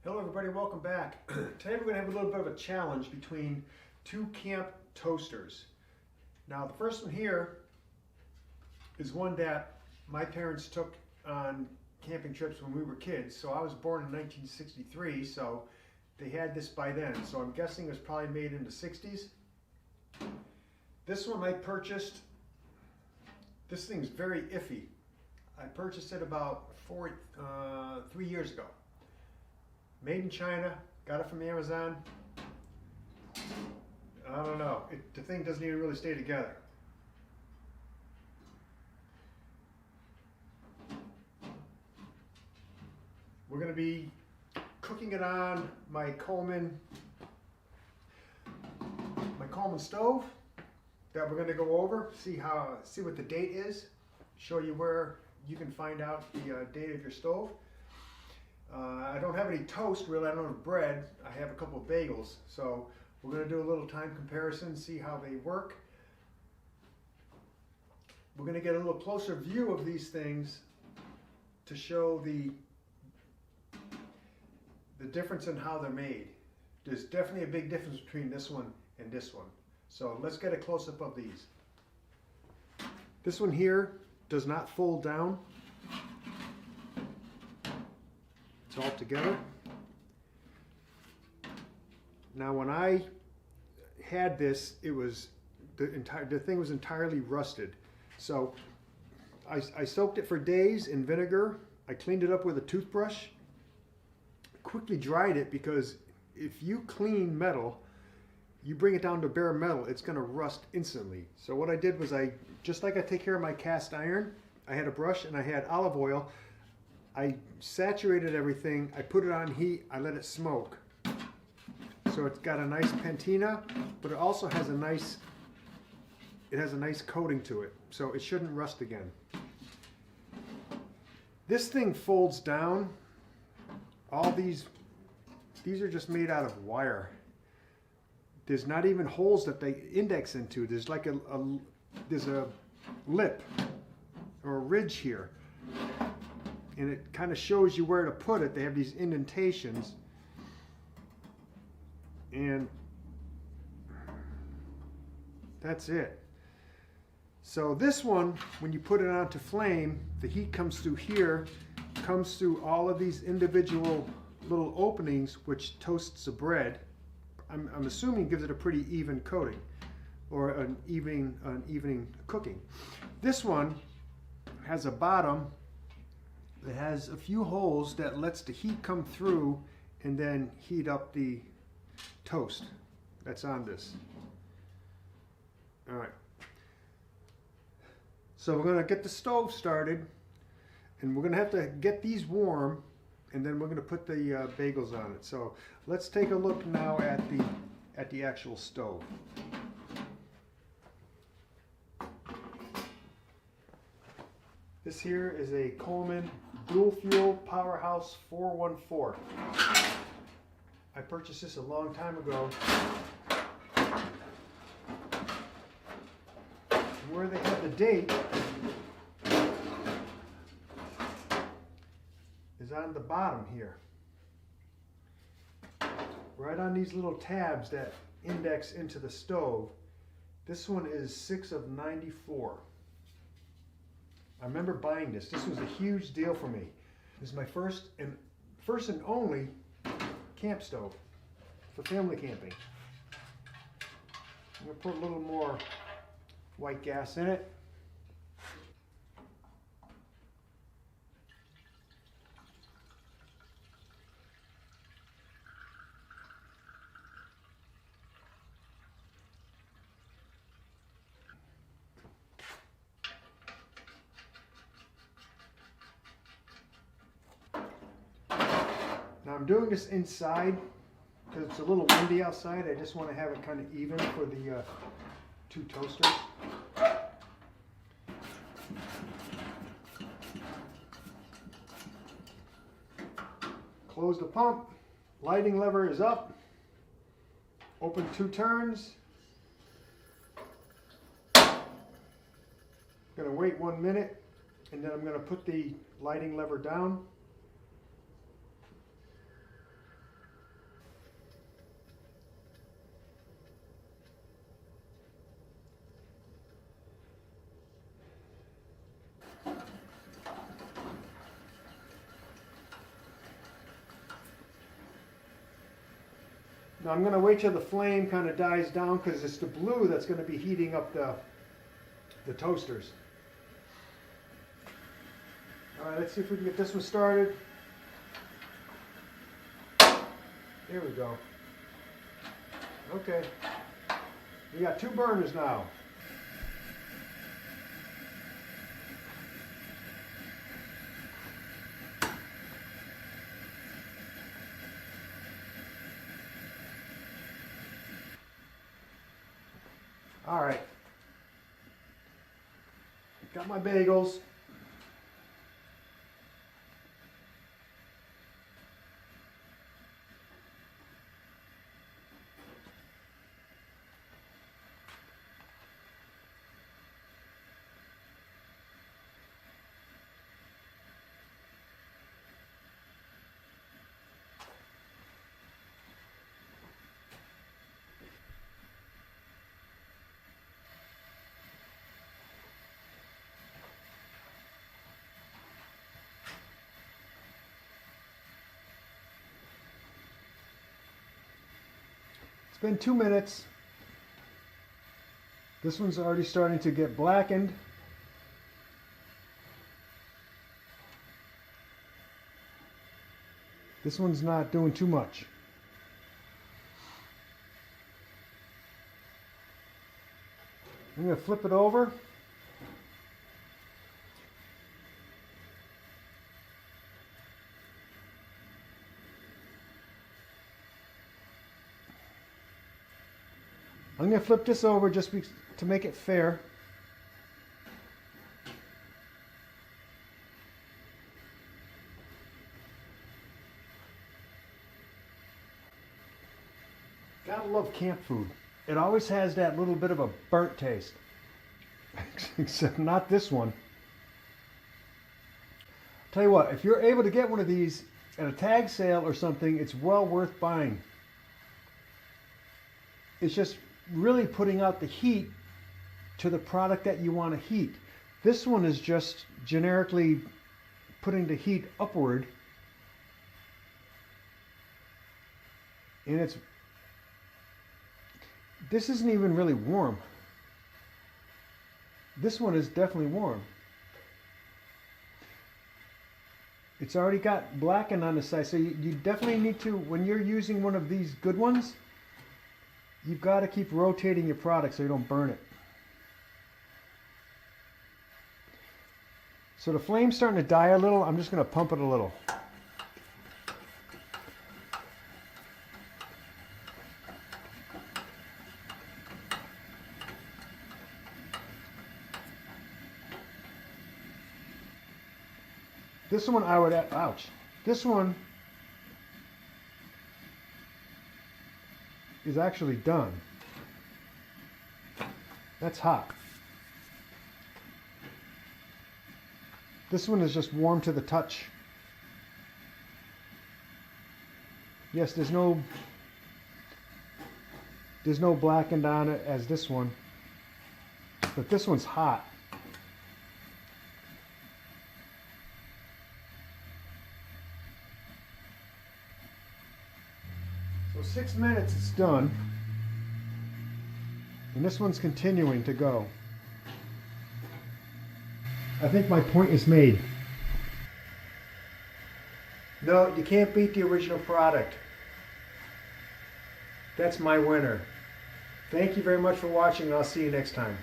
Hello everybody, welcome back. Today we're going to have a little bit of a challenge between two camp toasters. Now the first one here is one that my parents took on camping trips when we were kids. So I was born in 1963, so they had this by then. So I'm guessing it was probably made in the 60s. This one I purchased, this thing's very iffy. I purchased it about 3 years ago. Made in China, got it from Amazon. I don't know, the thing doesn't even really stay together. We're going to be cooking it on my Coleman stove that we're going to go over, see what the date is, show you where you can find out the date of your stove. I don't have any toast really, I don't have bread, I have a couple of bagels, so we're going to do a little time comparison, see how they work. We're going to get a little closer view of these things to show the difference in how they're made. There's definitely a big difference between this one and this one. So let's get a close-up of these. This one here does not fold down. It's all together. Now when I had this, it was the thing was entirely rusted. So I soaked it for days in vinegar. I cleaned it up with a toothbrush. Quickly dried it, because if you clean metal, you bring it down to bare metal, it's going to rust instantly. So what I did was, just like I take care of my cast iron, I had a brush and I had olive oil. I saturated everything, I put it on heat, I let it smoke. So it's got a nice patina, but it also has a nice coating to it, so it shouldn't rust again. This thing folds down. All these are just made out of wire. There's not even holes that they index into. There's like there's a lip or a ridge here, and it kind of shows you where to put it. They have these indentations, and that's it. So this one, when you put it onto flame, the heat comes through here, comes through all of these individual little openings, which toasts the bread. I'm assuming gives it a pretty even coating, or an evening cooking. This one has a bottom that has a few holes that lets the heat come through and then heat up the toast that's on this. All right. So we're going to get the stove started, and we're going to have to get these warm, and then we're going to put the bagels on it. So let's take a look now at the actual stove. This here is a Coleman dual fuel Powerhouse 414. I purchased this a long time ago. Where they have the date is on the bottom here, right on these little tabs that index into the stove. This one is 6 of 94. I remember buying this. This was a huge deal for me. This is my first and only camp stove for family camping. I'm going to put a little more white gas in it. Now I'm doing this inside because it's a little windy outside. I just want to have it kind of even for the two toasters. Close the pump. Lighting lever is up. Open 2 turns. Going to wait 1 minute, and then I'm going to put the lighting lever down. Now I'm going to wait till the flame kind of dies down because it's the blue that's going to be heating up the toasters. All right, let's see if we can get this one started. Here we go. Okay. We got 2 burners now. All right. Got my bagels. It's been 2 minutes. This one's already starting to get blackened. This one's not doing too much. I'm going to flip it over. I'm going to flip this over just to make it fair. Gotta love camp food. It always has that little bit of a burnt taste. Except not this one. Tell you what, if you're able to get one of these at a tag sale or something, it's well worth buying. It's just really putting out the heat to the product that you want to heat. This one is just generically putting the heat upward, and this isn't even really warm. This one is definitely warm. It's already got blackened on the side, so you definitely need to, when you're using one of these good ones, you've got to keep rotating your product so you don't burn it. So the flame's starting to die a little. I'm just going to pump it a little. This one I would, ouch. This one is actually done. That's hot. This one is just warm to the touch. Yes, there's no blackened on it as this one, but this one's hot. So 6 minutes, it's done. And this one's continuing to go. I think my point is made. No, you can't beat the original product. That's my winner. Thank you very much for watching, and I'll see you next time.